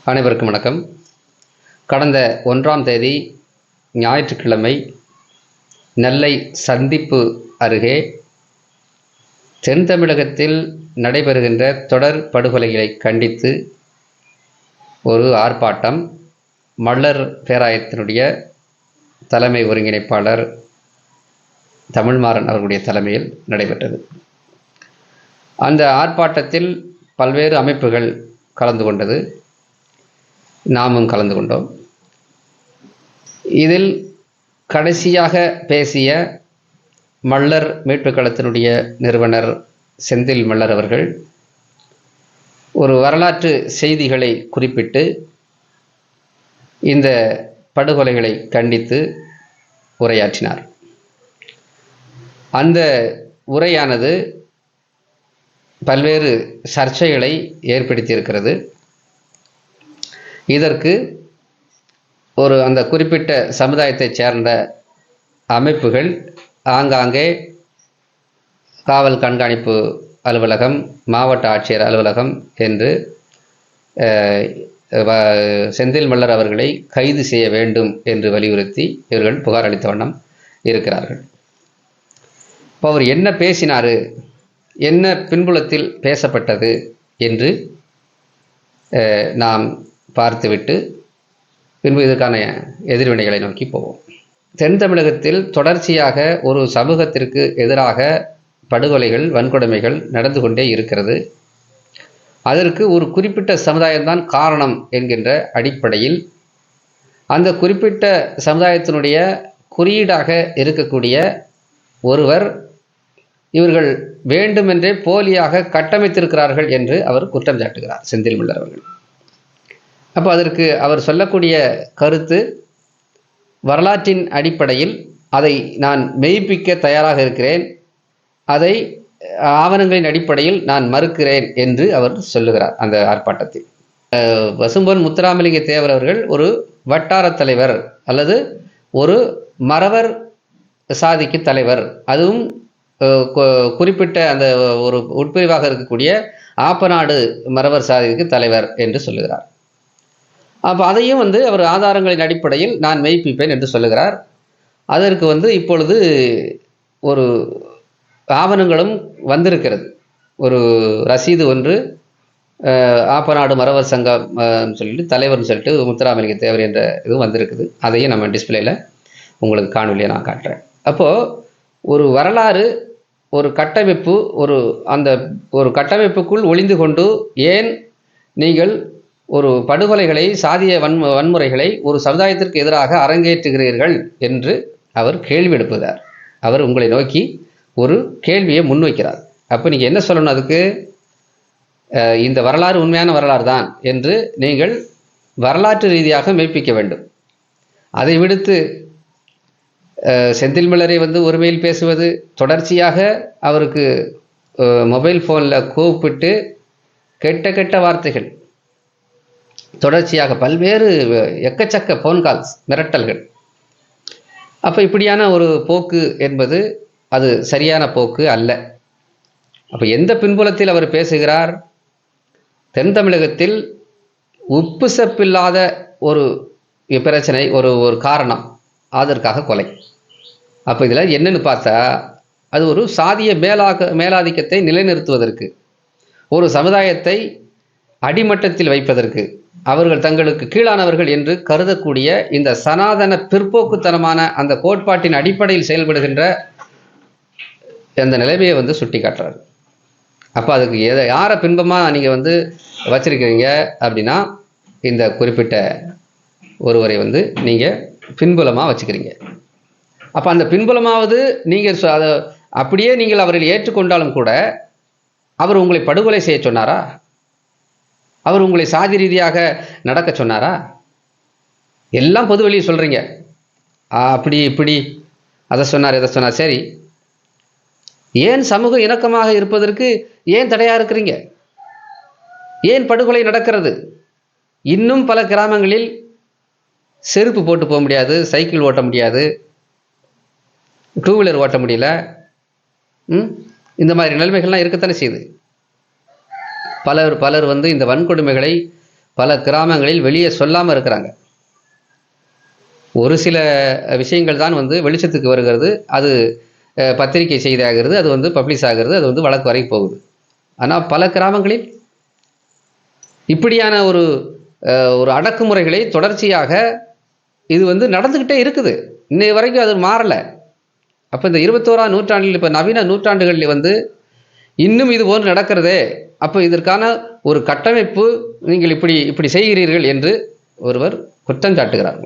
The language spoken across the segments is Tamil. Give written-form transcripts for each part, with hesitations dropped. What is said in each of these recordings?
அனைவருக்கும் வணக்கம். கடந்த 1ஆம் தேதி ஞாயிற்றுக்கிழமை நெல்லை சந்திப்பு அருகே தென் தமிழகத்தில் நடைபெறுகின்ற தொடர் படுகொலைகளை கண்டித்து ஒரு ஆர்ப்பாட்டம் மள்ளர் பேராயத்தினுடைய தலைமை ஒருங்கிணைப்பாளர் தமிழ்மாறன் அவர்களுடைய தலைமையில் நடைபெற்றது. அந்த ஆர்ப்பாட்டத்தில் பல்வேறு அமைப்புகள் கலந்து கொண்டது. நாமும் கலந்து கொண்டோம். இதில் கடைசியாக பேசிய மள்ளர் மீட்புக் களத்தினுடைய நிறுவனர் செந்தில் மள்ளர் அவர்கள் ஒரு வரலாற்று செய்திகளை குறிப்பிட்டு இந்த படுகொலைகளை கண்டித்து உரையாற்றினார். அந்த உரையானது பல்வேறு சர்ச்சைகளை ஏற்படுத்தியிருக்கிறது. இதற்கு அந்த குறிப்பிட்ட சமுதாயத்தைச் சேர்ந்த அமைப்புகள் ஆங்காங்கே காவல் கண்காணிப்பு அலுவலகம், மாவட்ட ஆட்சியர் அலுவலகம் என்று செந்தில் மள்ளர் அவர்களை கைது செய்ய வேண்டும் என்று வலியுறுத்தி இவர்கள் புகார் அளித்த வண்ணம் இருக்கிறார்கள். இப்போ அவர் என்ன பேசினார், என்ன பின்புலத்தில் பேசப்பட்டது என்று நாம் பார்த்துவிட்டு பின்பு இதற்கான எதிர்வினைகளை நோக்கி போவோம். தென் தமிழகத்தில் தொடர்ச்சியாக ஒரு சமூகத்திற்கு எதிராக படுகொலைகள், வன்கொடுமைகள் நடந்து கொண்டே இருக்கிறது. அதற்கு ஒரு குறிப்பிட்ட சமுதாயம்தான் காரணம் என்கின்ற அடிப்படையில் அந்த குறிப்பிட்ட சமுதாயத்தினுடைய குறியீடாக இருக்கக்கூடிய ஒருவர் இவர்கள் வேண்டுமென்றே போலியாக கட்டமைத்திருக்கிறார்கள் என்று அவர் குற்றம் சாட்டுகிறார், செந்தில் மள்ளர் அவர்கள். அப்போ அதற்கு அவர் சொல்லக்கூடிய கருத்து வரலாற்றின் அடிப்படையில் அதை நான் மெய்ப்பிக்க தயாராக இருக்கிறேன், அதை ஆவணங்களின் அடிப்படையில் நான் மறுக்கிறேன் என்று அவர் சொல்லுகிறார். அந்த ஆர்ப்பாட்டத்தில் பசும்பொன் முத்துராமலிங்க தேவர் அவர்கள் ஒரு வட்டார தலைவர் அல்லது ஒரு மறவர் சாதிக்கு தலைவர், அதுவும் குறிப்பிட்ட அந்த ஒரு உட்பிரிவாக இருக்கக்கூடிய ஆப்பநாடு மறவர் சாதிக்கு தலைவர் என்று சொல்லுகிறார். அப்போ அதையும் அவர் ஆதாரங்களின் அடிப்படையில் நான் மெய்ப்பிப்பேன் என்று சொல்லுகிறார். அதற்கு இப்பொழுது ஒரு ஆவணங்களும் வந்திருக்கிறது. ஒரு ரசீது ஒன்று ஆப்பநாடு மறவர் சங்கம் சொல்லிட்டு தலைவர்னு சொல்லிட்டு முத்துராமலிங்க தேவர் என்ற இது வந்திருக்குது. அதையும் நம்ம டிஸ்பிளேயில் உங்களுக்கு காணொலியை நான் காட்டுறேன். அப்போது ஒரு வரலாறு, ஒரு கட்டமைப்பு, ஒரு கட்டமைப்புக்குள் ஒளிந்து கொண்டு ஏன் நீங்கள் ஒரு படுகொலைகளை, சாதிய வன்முறைகளை ஒரு சமுதாயத்திற்கு எதிராக அரங்கேற்றுகிறீர்கள் என்று அவர் கேள்வி எழுப்புகிறார். அவர் உங்களை நோக்கி ஒரு கேள்வியை முன்வைக்கிறார். அப்போ நீங்கள் என்ன சொல்லணும், அதுக்கு இந்த வரலாறு உண்மையான வரலாறு தான் என்று நீங்கள் வரலாற்று ரீதியாக மெய்ப்பிக்க வேண்டும். அதை விடுத்து செந்தில் மள்ளரை ஒருமையில் பேசுவது, தொடர்ச்சியாக அவருக்கு மொபைல் ஃபோனில் கூப்பிட்டு கெட்ட வார்த்தைகள், தொடர்ச்சியாக பல்வேறு எக்கச்சக்க ஃபோன் கால்ஸ், மிரட்டல்கள். அப்போ இப்படியான ஒரு போக்கு என்பது அது சரியான போக்கு அல்ல. அப்போ எந்த பின்புலத்தில் அவர் பேசுகிறார்? தென் தமிழகத்தில் உப்பு சப்பில்லாத ஒரு பிரச்சனை, ஒரு காரணம், அதற்காக கொலை. அப்போ இதில் என்னன்னு பார்த்தா அது ஒரு சாதிய மேலாதிக்கத்தை நிலைநிறுத்துவதற்கு, ஒரு சமுதாயத்தை அடிமட்டத்தில் வைப்பதற்கு, அவர்கள் தங்களுக்கு கீழானவர்கள் என்று கருதக்கூடிய இந்த சனாதன பிற்போக்குத்தனமான அந்த கோட்பாட்டின் அடிப்படையில் செயல்படுகின்ற அந்த நிலைமையை சுட்டி காட்டுறாரு. அப்போ அதுக்கு யாரை பின்பமாக நீங்கள் வச்சிருக்கிறீங்க அப்படின்னா, இந்த குறிப்பிட்ட ஒருவரை நீங்கள் பின்புலமாக வச்சுக்கிறீங்க. அப்போ அந்த பின்புலமாவது நீங்கள் அதை அப்படியே நீங்கள் அவரை ஏற்றுக்கொண்டாலும் கூட அவர் உங்களை படுகொலை செய்ய சொன்னாரா? அவர் உங்களை சாதி ரீதியாக நடக்க சொன்னாரா? எல்லாம் பொது வெளியே சொல்கிறீங்க. அப்படி இப்படி அதை சொன்னார், இதை சொன்னார். சரி, ஏன் சமூக இணக்கமாக இருப்பதற்கு ஏன் தடையாக இருக்கிறீங்க? ஏன் படுகொலை நடக்கிறது? இன்னும் பல கிராமங்களில் செருப்பு போட்டு போக முடியாது, சைக்கிள் ஓட்ட முடியாது, டூ வீலர் ஓட்ட முடியல. இந்த மாதிரி நிலைமைகள்லாம் இருக்கத்தானே செய்யுது. பலர் இந்த வன்கொடுமைகளை பல கிராமங்களில் வெளியே சொல்லாமல் இருக்கிறாங்க. ஒரு சில விஷயங்கள் தான் வந்து வெளிச்சத்துக்கு வருகிறது, அது பத்திரிகை செய்தி ஆகிறது, அது வந்து பப்ளிஷ் ஆகிறது, அது வந்து வழக்கு வரை போகுது. ஆனால் பல கிராமங்களில் இப்படியான ஒரு ஒரு அடக்குமுறைகளை தொடர்ச்சியாக இது வந்து நடந்துக்கிட்டே இருக்குது. இன்னைய வரைக்கும் அது மாறலை. அப்போ இந்த 21ஆம் நூற்றாண்டில், இப்போ நவீன நூற்றாண்டுகளில் வந்து இன்னும் இது போன்று நடக்கிறதே, அப்போ இதற்கான ஒரு கட்டமைப்பு நீங்கள் இப்படி இப்படி செய்கிறீர்கள் என்று ஒருவர் குற்றம் சாட்டுகிறார்.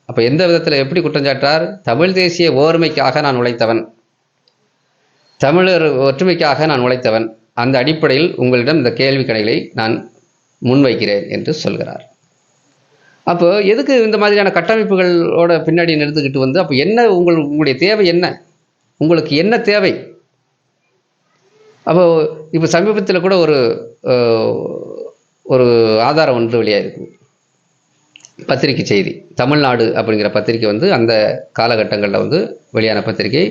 அப்போ எந்த விதத்தில் எப்படி குற்றம் சாட்டார்? தமிழ் தேசிய ஓர்மைக்காக நான் உழைத்தவன், தமிழர் ஒற்றுமைக்காக நான் உழைத்தவன், அந்த அடிப்படையில் உங்களிடம் இந்த கேள்வி கணைகளை நான் முன்வைக்கிறேன் என்று சொல்கிறார். அப்போ எதுக்கு இந்த மாதிரியான கட்டமைப்புகளோட பின்னாடி நிறுத்துக்கிட்டு வந்து, அப்போ என்ன உங்களுடைய தேவை என்ன? உங்களுக்கு என்ன தேவை? அப்போ இப்போ சமீபத்தில் கூட ஒரு ஆதாரம் ஒன்று வெளியாயிருக்கு, பத்திரிகை செய்தி. தமிழ்நாடு அப்படிங்கிற பத்திரிகை வந்து அந்த காலகட்டங்களில் வந்து வெளியான பத்திரிகை.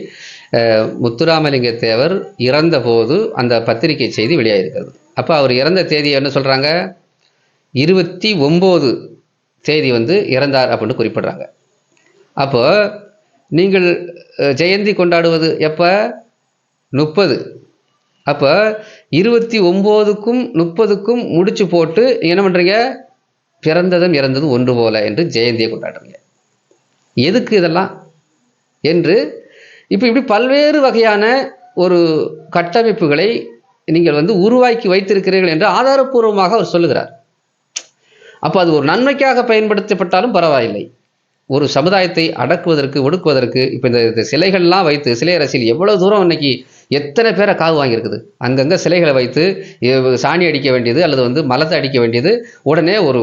முத்துராமலிங்க தேவர் இறந்த போது அந்த பத்திரிகை செய்தி வெளியாகிருக்கிறது. அப்போ அவர் இறந்த தேதி என்ன சொல்கிறாங்க? 29 தேதி வந்து இறந்தார் அப்படின்னு குறிப்பிடுறாங்க. அப்போ நீங்கள் ஜெயந்தி கொண்டாடுவது எப்போ? 30. அப்போ 29க்கும் 30க்கும் முடிச்சு போட்டு என்ன பண்ணுறீங்க? பிறந்ததும் இறந்ததும் ஒன்று போல என்று ஜெயந்தியை கொண்டாடுறீங்க. எதுக்கு இதெல்லாம் என்று இப்போ இப்படி பல்வேறு வகையான ஒரு கட்டமைப்புகளை நீங்கள் வந்து உருவாக்கி வைத்திருக்கிறீர்கள் என்று ஆதாரப்பூர்வமாக அவர் சொல்லுகிறார். அப்போ அது ஒரு நன்மைக்காக பயன்படுத்தப்பட்டாலும் பரவாயில்லை. ஒரு சமுதாயத்தை அடக்குவதற்கு, ஒடுக்குவதற்கு இப்போ இந்த சிலைகள்லாம் வைத்து, சிலை அரசியல் எவ்வளோ தூரம் இன்னைக்கு எத்தனை பேரை காவு வாங்கியிருக்குது. அங்கங்கே சிலைகளை வைத்து சாணி அடிக்க வேண்டியது அல்லது வந்து மலத்தை அடிக்க வேண்டியது, உடனே ஒரு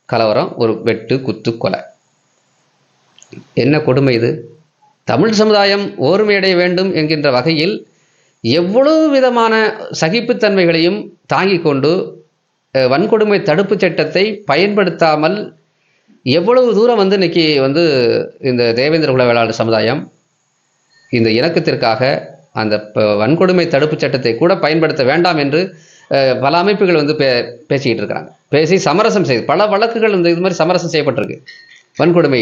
கலவரம், ஒரு வெட்டு, குத்து, கொலை. என்ன கொடுமை இது! தமிழ் சமுதாயம் ஓர்மையடைய வேண்டும் என்கின்ற வகையில் எவ்வளவு விதமான சகிப்புத்தன்மைகளையும் தாங்கிக் கொண்டு வன்கொடுமை தடுப்பு சட்டத்தை பயன்படுத்தாமல் எவ்வளவு தூரம் வந்து இன்னைக்கு வந்து இந்த தேவேந்திர குல வேளாளர் சமுதாயம் இந்த இணக்கத்திற்காக அந்த வன்கொடுமை தடுப்பு சட்டத்தை கூட பயன்படுத்த வேண்டாம் என்று பல அமைப்புகள் வந்து பேசிக்கிட்டு இருக்கிறாங்க. பேசி சமரசம் செய்து பல வழக்குகள் இந்த இது மாதிரி சமரசம் செய்யப்பட்டிருக்கு. வன்கொடுமை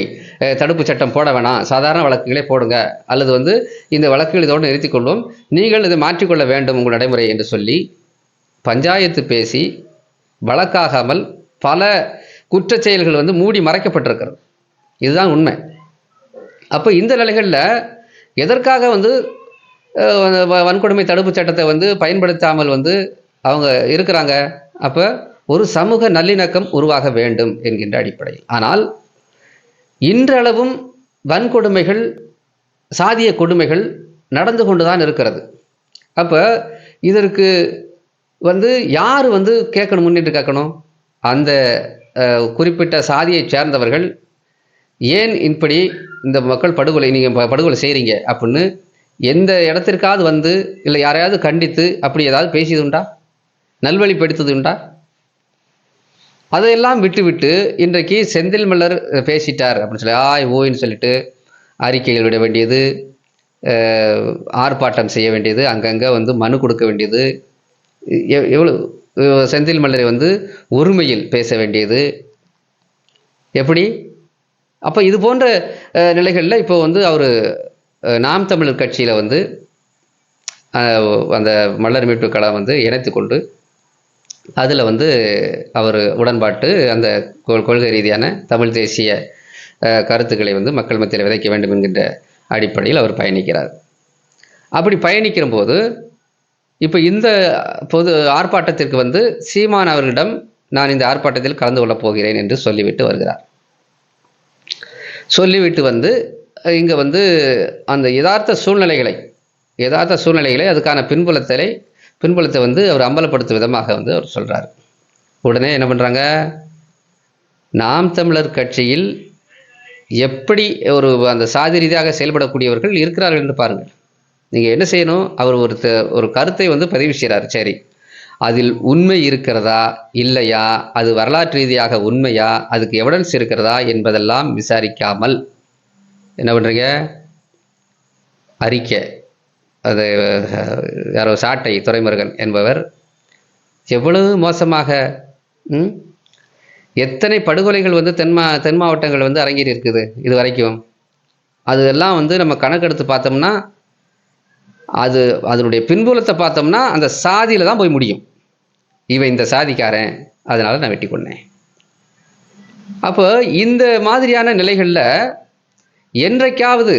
தடுப்பு சட்டம் போட வேணாம், சாதாரண வழக்குகளே போடுங்க, அல்லது வந்து இந்த வழக்குகள் இதோடு நிறுத்திக் கொள்வோம், நீங்கள் இதை மாற்றிக்கொள்ள வேண்டும் உங்கள் நடைமுறை என்று சொல்லி பஞ்சாயத்து பேசி வழக்காகாமல் பல குற்றச் செயல்கள் வந்து மூடி மறைக்கப்பட்டிருக்கிறது. இதுதான் உண்மை. அப்போ இந்த நிலைகளில் எதற்காக வந்து வன்கொடுமை தடுப்பு சட்டத்தை வந்து பயன்படுத்தாமல் வந்து அவங்க இருக்கிறாங்க? அப்போ ஒரு சமூக நல்லிணக்கம் உருவாக வேண்டும் என்கின்ற அடிப்படையில். ஆனால் இன்றளவும் வன்கொடுமைகள், சாதிய கொடுமைகள் நடந்து கொண்டுதான் இருக்கிறது. அப்போ இதற்கு வந்து யார் வந்து கேட்கணும், முன்னிட்டு கேட்கணும்? அந்த குறிப்பிட்ட சாதியை சேர்ந்தவர்கள் ஏன் இப்படி இந்த மக்கள் படுகொலை, நீங்கள் படுகொலை செய்கிறீங்க அப்படின்னு எந்த இடத்திற்காவது வந்து இல்லை யாரையாவது கண்டித்து அப்படி ஏதாவது பேசியது உண்டா? நல்வழிப்படுத்தது உண்டா? அதையெல்லாம் விட்டுவிட்டு இன்றைக்கு செந்தில் மலர் பேசிட்டார் அப்படின்னு சொல்லி ஆய் ஓயின்னு சொல்லிட்டு அறிக்கைகள் விட வேண்டியது, ஆர்ப்பாட்டம் செய்ய வேண்டியது, அங்கங்கே வந்து மனு கொடுக்க வேண்டியது, எவ்வளோ செந்தில் மலரை வந்து உரிமையில் பேச வேண்டியது எப்படி? அப்போ இது போன்ற நிலைகளில் இப்போ வந்து அவர் நாம் தமிழர் கட்சியில் வந்து அந்த மலர் மீட்பு கழகம் வந்து இணைத்து கொண்டு அதில் வந்து அவர் உடன்பாட்டு அந்த கொள்கை ரீதியான தமிழ் தேசிய கருத்துக்களை வந்து மக்கள் மத்தியில் விதைக்க வேண்டும் என்கின்ற அடிப்படையில் அவர் பயணிக்கிறார். அப்படி பயணிக்கிற போது இப்போ இந்த பொது ஆர்ப்பாட்டத்திற்கு வந்து சீமான் அவர்களிடம் நான் இந்த ஆர்ப்பாட்டத்தில் கலந்து கொள்ளப் போகிறேன் என்று சொல்லிவிட்டு வருகிறார். சொல்லிவிட்டு வந்து இங்கே வந்து அந்த யதார்த்த சூழ்நிலைகளை அதுக்கான பின்புலத்தை வந்து அவர் அம்பலப்படுத்தும் விதமாக வந்து அவர் சொல்கிறார். உடனே என்ன பண்ணுறாங்க? நாம் தமிழர் கட்சியில் எப்படி அந்த சாதி ரீதியாக செயல்படக்கூடியவர்கள் இருக்கிறார்கள் என்று பாருங்கள். நீங்கள் என்ன செய்யணும்? அவர் ஒரு கருத்தை வந்து பதிவு செய்கிறார். சரி, அதில் உண்மை இருக்கிறதா இல்லையா, அது வரலாற்று ரீதியாக உண்மையா, அதுக்கு எவிடன்ஸ் இருக்கிறதா என்பதெல்லாம் விசாரிக்காமல் என்ன பண்ணுறீங்க? அறிக்கை. அது யாரோ துரைமுருகன் என்பவர் எவ்வளவு மோசமாக எத்தனை படுகொலைகள் வந்து தென் மாவட்டங்கள் வந்து அரங்கேறி இருக்குது இது வரைக்கும். அதெல்லாம் வந்து நம்ம கணக்கெடுத்து பார்த்தோம்னா அதனுடைய பின்புலத்தை பார்த்தோம்னா அந்த சாதியில தான் போய் முடியும். இவன் இந்த சாதிக்காரன், அதனால நான் வெட்டி கொண்டேன். அப்போ இந்த மாதிரியான நிலைகளில் என்றைக்காவது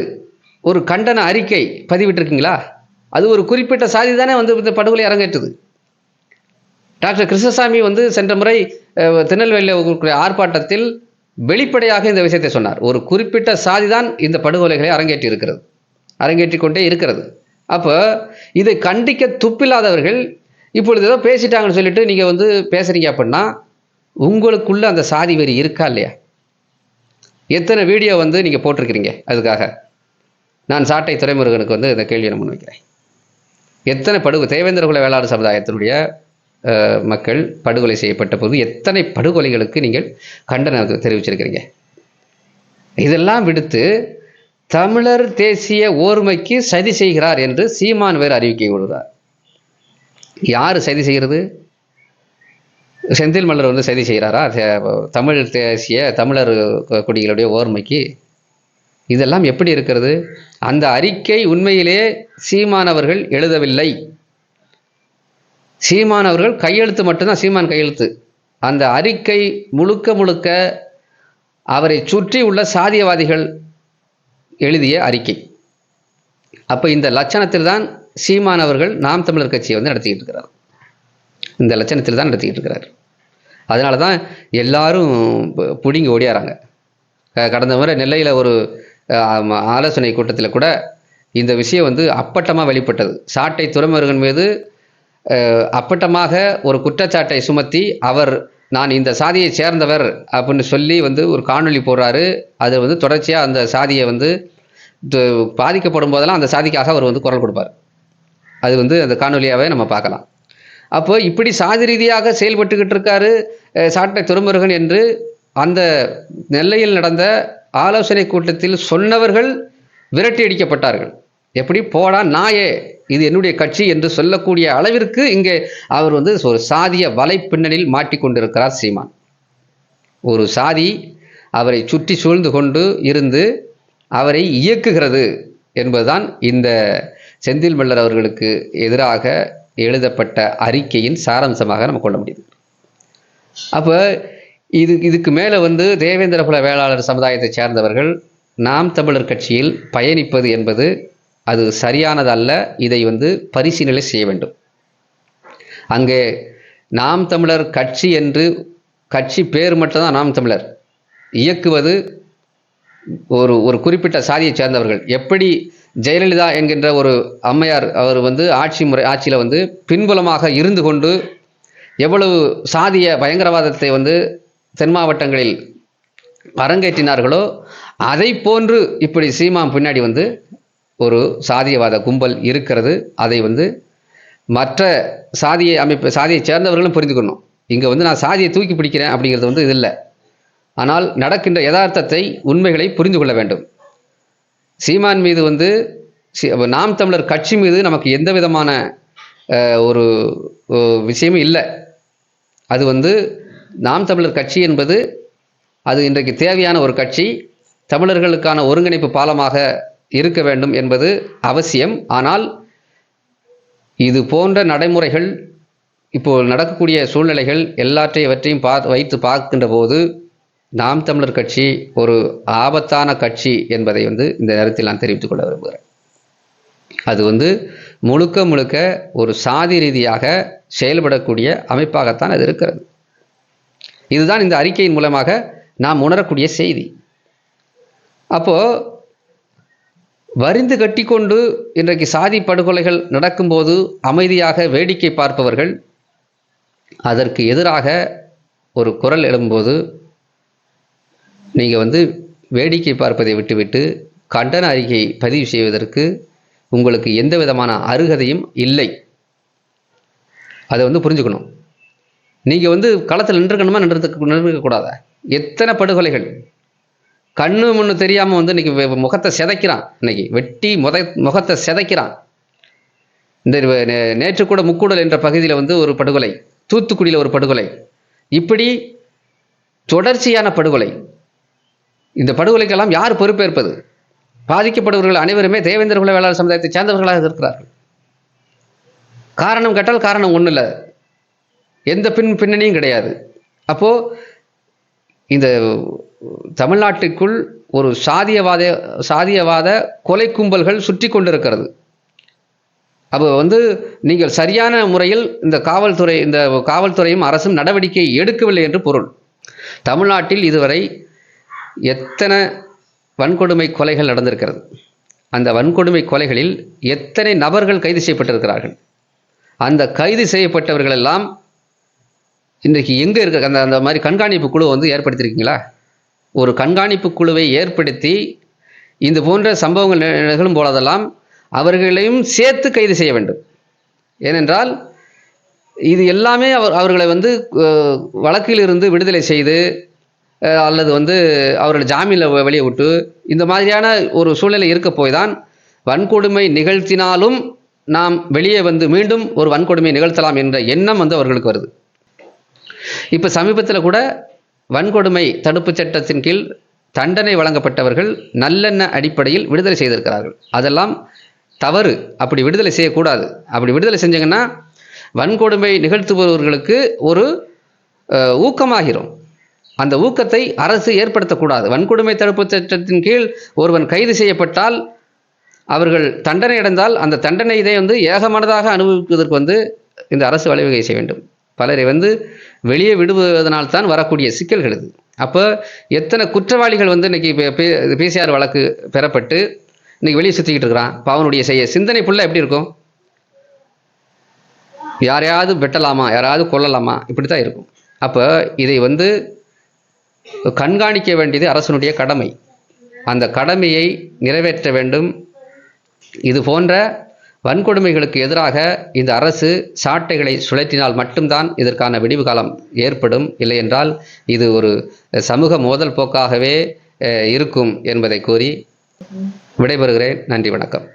ஒரு கண்டன அறிக்கை பதிவிட்டிருக்கீங்களா? அது ஒரு குறிப்பிட்ட சாதி தானே வந்து இந்த படுகொலை அரங்கேற்றுது. டாக்டர் கிருஷ்ணசாமி வந்து சென்ற முறை திருநெல்வேலியில் ஆர்ப்பாட்டத்தில் வெளிப்படையாக இந்த விஷயத்தை சொன்னார். ஒரு குறிப்பிட்ட சாதி தான் இந்த படுகொலைகளை அரங்கேற்றி கொண்டே இருக்கிறது. அப்போ இதை கண்டிக்க துப்பில்லாதவர்கள் இப்பொழுது ஏதோ பேசிட்டாங்கன்னு சொல்லிட்டு நீங்கள் வந்து பேசுறீங்க அப்படின்னா உங்களுக்குள்ள அந்த சாதி வெறி இருக்கா இல்லையா? எத்தனை வீடியோ வந்து நீங்கள் போட்டிருக்கிறீங்க? அதுக்காக நான் சாட்டை துரைமுருகனுக்கு வந்து இந்த கேள்வியை முன் வைக்கிறேன். எத்தனை தேவேந்திர குல வேளாளர் சமுதாயத்தினுடைய மக்கள் படுகொலை செய்யப்பட்ட போது எத்தனை படுகொலைகளுக்கு நீங்கள் கண்டனம் தெரிவிச்சிருக்கிறீங்க? இதெல்லாம் விடுத்து தமிழர் தேசிய ஓர்மைக்கு சதி செய்கிறார் என்று சீமான் வேறு அறிவிக்கை கொடுத்தார். யார் சதி செய்கிறது? செந்தில் மலர் வந்து சதி செய்கிறாரா தமிழ் தேசிய தமிழர் குடிகளுடைய ஓர்மைக்கு? இதெல்லாம் எப்படி இருக்கிறது? அந்த அறிக்கை உண்மையிலே சீமானவர்கள் எழுதவில்லை. சீமானவர்கள் கையெழுத்து மட்டும்தான், சீமான் கையெழுத்து. அந்த அறிக்கை முழுக்க அவரை சுற்றி உள்ள சாதியவாதிகள் எழுதிய அறிக்கை. அப்போ இந்த லட்சணத்தில் தான் சீமானவர்கள் நாம் தமிழர் கட்சியை வந்து நடத்திக்கிட்டு இருக்கிறார். இந்த லட்சணத்தில் தான் நடத்திக்கிட்டு இருக்கிறார். அதனால தான் எல்லாரும் பிடிங்கி ஓடியாராங்க. கடந்த முறை நெல்லையில் ஒரு ஆலோசனை கூட்டத்தில் கூட இந்த விஷயம் வந்து அப்பட்டமாக வெளிப்பட்டது. சாட்டை துரைமுருகன் மீது அப்பட்டமாக ஒரு குற்றச்சாட்டை சுமத்தி நான் இந்த சாதியை சேர்ந்தவர் அப்படின்னு சொல்லி வந்து ஒரு காணொலி போடுறாரு. அது வந்து தொடர்ச்சியாக அந்த சாதியை வந்து பாதிக்கப்படும் போதெல்லாம் அந்த சாதிக்காக அவர் வந்து குரல் கொடுப்பார். அது வந்து அந்த காணொலியாகவே நம்ம பார்க்கலாம். அப்போ இப்படி சாதி ரீதியாக செயல்பட்டுக்கிட்டு இருக்காரு சாட்டை துரைமுருகன் என்று அந்த நெல்லையில் நடந்த ஆலோசனை கூட்டத்தில் சொன்னவர்கள் விரட்டி அடிக்கப்பட்டார்கள். எப்படி போடா நாயே, இது என்னுடைய கட்சி என்று சொல்லக்கூடிய அளவிற்கு இங்கே அவர் வந்து ஒரு சாதிய வலைப்பின்னலில் மாட்டிக்கொண்டிருக்கிறார் சீமான். ஒரு சாதி அவரை சுற்றி சூழ்ந்து கொண்டு இருந்து அவரை இயக்குகிறது என்பதுதான் இந்த செந்தில் மல்லர் அவர்களுக்கு எதிராக எழுதப்பட்ட அறிக்கையின் சாராம்சமாக நம்ம கொள்ள முடியுது. அப்போ இதுக்கு மேலே வந்து தேவேந்திர குல வேளாளர் சமுதாயத்தை சேர்ந்தவர்கள் நாம் தமிழர் கட்சியில் பயணிப்பது என்பது அது சரியானதல்ல. இதை வந்து பரிசீலனை செய்ய வேண்டும். அங்கே நாம் தமிழர் கட்சி என்று கட்சி பேர் மட்டும்தான் நாம் தமிழர், இயக்குவது ஒரு குறிப்பிட்ட சாதியை சேர்ந்தவர்கள். எப்படி ஜெயலலிதா என்கின்ற ஒரு அம்மையார் அவர் வந்து ஆட்சியில் வந்து பின்புலமாக இருந்து கொண்டு எவ்வளவு சாதிய பயங்கரவாதத்தை வந்து தென் மாவட்டங்களில் அரங்கேற்றினார்களோ அதை போன்று இப்படி சீமான் பின்னாடி வந்து ஒரு சாதியவாத கும்பல் இருக்கிறது. அதை வந்து மற்ற சாதியை சேர்ந்தவர்களும் புரிந்துக்கணும். இங்கே வந்து நான் சாதியை தூக்கி பிடிக்கிறேன் அப்படிங்கிறது வந்து இது இல்லை. ஆனால் நடக்கின்ற யதார்த்தத்தை உண்மைகளை புரிந்து கொள்ள வேண்டும். சீமான் மீது வந்து நாம் தமிழர் கட்சி மீது நமக்கு எந்த விதமான ஒரு விஷயமும் இல்லை. அது வந்து நாம் தமிழர் கட்சி என்பது அது இன்றைக்கு தேவையான ஒரு கட்சி, தமிழர்களுக்கான ஒருங்கிணைப்பு பாலமாக இருக்க வேண்டும் என்பது அவசியம். ஆனால் இது போன்ற நடைமுறைகள் இப்போ நடக்கக்கூடிய சூழ்நிலைகள் எல்லாற்றையும் வைத்து பார்க்கின்ற போது நாம் தமிழர் கட்சி ஒரு ஆபத்தான கட்சி என்பதை வந்து இந்த நேரத்தில் நான் தெரிவித்துக் கொள்ள விரும்புகிறேன். அது வந்து முழுக்க ஒரு சாதி ரீதியாக செயல்படக்கூடிய அமைப்பாகத்தான் அது இருக்கிறது. இதுதான் இந்த அறிக்கையின் மூலமாக நாம் உணரக்கூடிய செய்தி. அப்போ வரிந்து கட்டி கொண்டு இன்றைக்கு சாதி படுகொலைகள் நடக்கும்போது அமைதியாக வேடிக்கை பார்ப்பவர்கள் அதற்கு எதிராக ஒரு குரல் எழும்போது நீங்கள் வந்து வேடிக்கை பார்ப்பதை விட்டுவிட்டு கண்டன அறிக்கை பதிவு செய்வதற்கு உங்களுக்கு எந்த விதமான அருகதையும் இல்லை. அதை வந்து புரிஞ்சுக்கணும். நீங்கள் வந்து களத்தில் நின்றுக்கக்கூடாதா? எத்தனை படுகொலைகள் கண்ணு முன்னு தெரியாமல் வந்து இன்னைக்கு முகத்தை சிதைக்கிறான், இன்னைக்கு வெட்டி முகத்தை சிதைக்கிறான். இந்த நேற்று கூட முக்கூடல் என்ற பகுதியில் வந்து ஒரு படுகொலை, தூத்துக்குடியில் ஒரு படுகொலை. இப்படி தொடர்ச்சியான படுகொலை. இந்த படுகொலைக்கெல்லாம் யார் பொறுப்பேற்பது? பாதிக்கப்படுபவர்கள் அனைவருமே தேவேந்திர குல வேளாளர் சமுதாயத்தை சேர்ந்தவர்களாக இருக்கிறார்கள். காரணம் கேட்டால் காரணம் ஒன்றும் இல்லை, எந்த பின்னணியும் கிடையாது. அப்போ இந்த தமிழ்நாட்டிற்குள் ஒரு சாதியவாத கொலை கும்பல்கள் சுற்றி கொண்டிருக்கிறது. அப்போ நீங்கள் சரியான முறையில் இந்த காவல்துறையும் அரசும் நடவடிக்கை எடுக்கவில்லை என்று பொருள். தமிழ்நாட்டில் இதுவரை எத்தனை வன்கொடுமை கொலைகள் நடந்திருக்கிறது? அந்த வன்கொடுமை கொலைகளில் எத்தனை நபர்கள் கைது செய்யப்பட்டிருக்கிறார்கள்? அந்த கைது செய்யப்பட்டவர்கள் எல்லாம் இன்றைக்கு எங்கே இருக்க? அந்த மாதிரி கண்காணிப்பு குழு ஏற்படுத்தியிருக்கீங்களா? ஒரு கண்காணிப்பு குழுவை ஏற்படுத்தி இந்த போன்ற சம்பவங்கள் நிகழும் போலதெல்லாம் அவர்களையும் சேர்த்து கைது செய்ய வேண்டும். ஏனென்றால் இது எல்லாமே அவர்களை வழக்கில் இருந்து விடுதலை செய்து அல்லது அவர்கள் ஜாமீனில் வெளியே விட்டு இந்த மாதிரியான ஒரு சூழ்நிலை இருக்க போய் தான் வன்கொடுமை நிகழ்த்தினாலும் நாம் வெளியே மீண்டும் ஒரு வன்கொடுமை நிகழ்த்தலாம் என்ற எண்ணம் அவர்களுக்கு வருது. இப்போ சமீபத்தில் கூட வன்கொடுமை தடுப்பு சட்டத்தின் கீழ் தண்டனை வழங்கப்பட்டவர்கள் நல்லெண்ண அடிப்படையில் விடுதலை செய்திருக்கிறார்கள். அதெல்லாம் தவறு. அப்படி விடுதலை செய்யக்கூடாது. அப்படி விடுதலை செஞ்சாங்கன்னா வன்கொடுமை நிகழ்த்துபவர்களுக்கு ஒரு ஊக்கமாகிறோம். அந்த ஊக்கத்தை அரசு ஏற்படுத்தக்கூடாது. வன்கொடுமை தடுப்பு சட்டத்தின் கீழ் ஒருவன் கைது செய்யப்பட்டால் அவர்கள் தண்டனை அடைந்தால் அந்த தண்டனை இதை ஏகமானதாக அனுபவிப்பதற்கு இந்த அரசு வழிவகை செய்ய வேண்டும். பலரை வெளியே விடுவதனால்தான் வரக்கூடிய சிக்கல்கள் இது. அப்போ எத்தனை குற்றவாளிகள் இன்னைக்கு பிசிஆர் வழக்கு பெறப்பட்டு இன்னைக்கு வெளியே சுற்றிக்கிட்டு இருக்கிறான். இப்போ அவனுடைய சிந்தனை புள்ள எப்படி இருக்கும்? யாரையாவது வெட்டலாமா, யாராவது கொல்லலாமா, இப்படி தான் இருக்கும். அப்போ இதை கண்காணிக்க வேண்டியது அரசனுடைய கடமை. அந்த கடமையை நிறைவேற்ற வேண்டும். இது போன்ற வன்கொடுமைகளுக்கு எதிராக இந்த அரசு சாட்டைகளை சுழற்றினால் மட்டும்தான் இதற்கான விடிவு காலம் ஏற்படும். இல்லை என்றால் இது ஒரு சமூக மோதல் போக்காகவே இருக்கும் என்பதை கூறி விடைபெறுகிறேன். நன்றி, வணக்கம்.